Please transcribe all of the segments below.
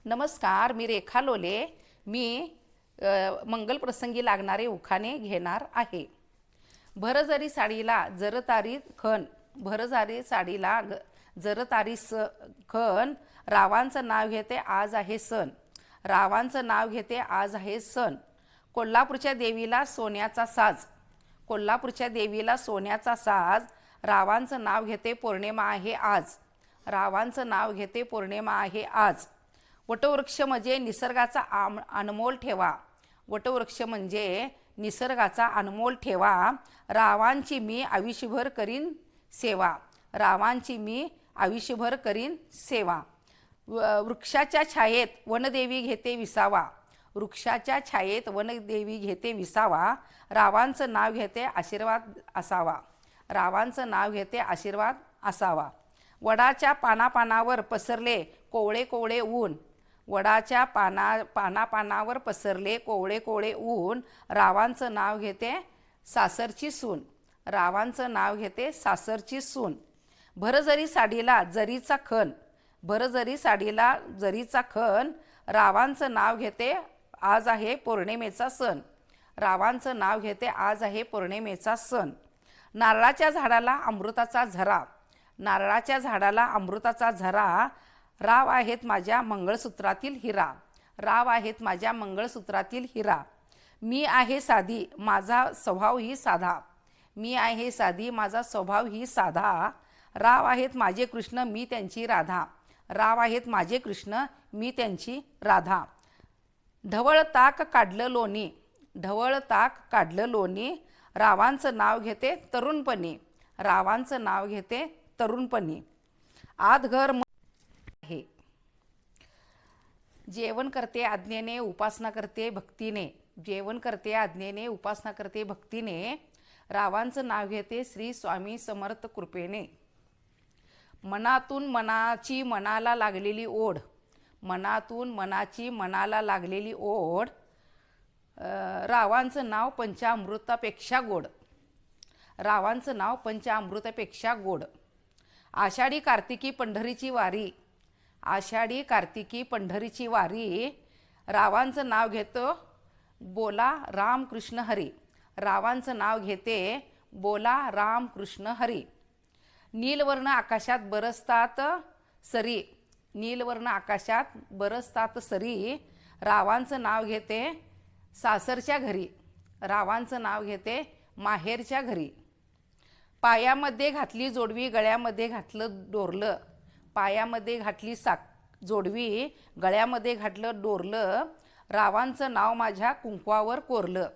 नमस्कार, मी रेखा लोले. मी मंगलप्रसंगी लागणारे उखाणे घेणार आहे. भरजरी साडीला जरतारी खण, भरजरी साडीला जरतारी खण, रावांचं नाव घेते आज आहे सण, रावांचं नाव घेते आज आहे सण. कोल्हापूरच्या देवीला सोन्याचा साज, कोल्हापूरच्या देवीला सोन्याचा साज, रावांचं नाव घेते पौर्णिमा आहे आज, रावांचं नाव घेते पौर्णिमा आहे आज. वटवृक्ष म्हणजे निसर्गाचा अनमोल ठेवा, वटवृक्ष म्हणजे निसर्गाचा अनमोल ठेवा, रावांची मी आयुष्यभर करीन सेवा, रावांची मी आयुष्यभर करीन सेवा. वृक्षाच्या छायेत वनदेवी घेते विसावा, वृक्षाच्या छायेत वनदेवी घेते विसावा, रावांचं नाव घेते आशीर्वाद असावा, रावांचं नाव घेते आशीर्वाद असावा. वडाच्या पानापानावर पसरले कोवळे कोवळे ऊन, वडाच्या पानापानावर पसरले कोवळे कोवळे ऊन, रावांचं नाव घेते सासरची सून, रावांचं नाव घेते सासरची सून. भरजरी साडीला जरीचा खण, भरजरी साडीला जरीचा खण, रावांचं नाव घेते आज आहे पौर्णिमेचा सण, रावांचं नाव घेते आज आहे पौर्णिमेचा सण. नारळाच्या झाडाला अमृताचा झरा, नारळाच्या झाडाला अमृताचा झरा, राव आहेत माझ्या मंगळसूत्रातील हिरा, राव आहेत माझ्या मंगळसूत्रातील हिरा. मी आहे साधी माझा स्वभाव ही साधा, मी आहे साधी माझा स्वभाव ही साधा, राव आहेत माझे कृष्ण मी त्यांची राधा, राव आहेत माझे कृष्ण मी त्यांची राधा. ढवळ ताक काढलं लोणी, ढवळ ताक काढलं लोणी, रावांचं नाव घेते तरुणपणी, रावांचं नाव घेते तरुणपणी. आत घर आहे, जेवण करते आज्ञेने उपासना करते भक्तीने, जेवण करते आज्ञेने उपासना करते भक्तीने, रावांचं नाव घेते श्री स्वामी समर्थ कृपेने. मनातून मनाची मनाला लागलेली ओढ, मनातून मनाची मनाला लागलेली ओढ, रावांचं नाव पंचामृतापेक्षा गोड, रावांचं नाव पंचामृतापेक्षा गोड. आषाढी कार्तिकी पंढरीची वारी, आषाढी कार्तिकी पंढरीची वारी, रावांचं नाव घेतो बोला राम कृष्ण हरी, रावांचं नाव घेते बोला राम कृष्ण हरी. नीलवर्ण आकाशात बरसतात सरी, नीलवर्ण आकाशात बरसतात सरी, रावांचं नाव घेते सासरच्या घरी, रावांचं नाव घेते माहेरच्या घरी. पायामध्ये घातली जोडवी गळ्यामध्ये घातलं डोरलं, पायामध्ये घातली जोडवी गळ्यामध्ये घातलं डोरलं, रावांचं नाव माझ्या कुंकवावर कोरलं,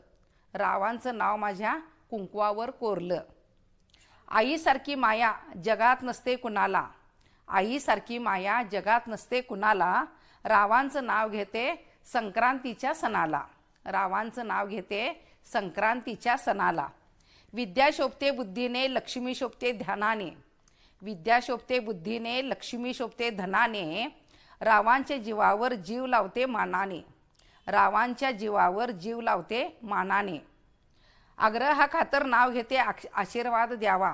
रावांचं नाव माझ्या कुंकवावर कोरलं. आईसारखी माया जगात नसते कुणाला, आईसारखी माया जगात नसते कुणाला, रावांचं नाव घेते संक्रांतीच्या सणाला, रावांचं नाव घेते संक्रांतीच्या सणाला. विद्या शोभते बुद्धीने लक्ष्मी शोभते ध्यानाने, विद्या शोभते बुद्धीने लक्ष्मी शोभते धनाने, रावांच्या जीवावर जीव लावते मानाने, रावांच्या जीवावर जीव लावते मानाने. आग्रहा खातर नाव घेते आशीर्वाद द्यावा,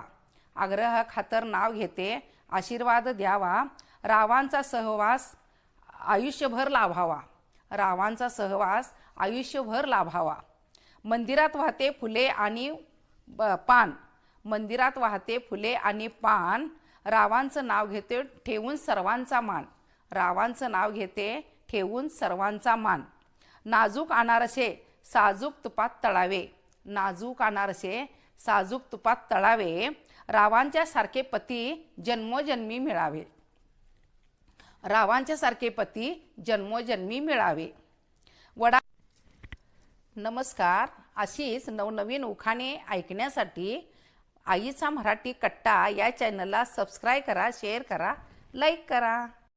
आग्रहा खातर नाव घेते आशीर्वाद द्यावा, रावांचा सहवास आयुष्यभर लाभावा, रावांचा सहवास आयुष्यभर लाभावा. मंदिरात वाहते फुले आणि पान, मंदिरात वाहते फुले आणि पान, रावांचं नाव घेते ठेवून सर्वांचा मान, रावांचं नाव घेते ठेवून सर्वांचा मान. नाजूक अनारसे साजूक तुपात तळावे, नाजूक अनारसे साजूक तुपात तळावे, रावांच्या सारखे पती जन्मोजन्मी मिळावे, रावांच्या सारखे पती जन्मोजन्मी मिळावे. वडा नमस्कार, अशीच नवनवीन उखाणे ऐकण्यासाठी आईचा मराठी कट्टा या चॅनलला सबस्क्राईब करा, शेअर करा, लाईक करा.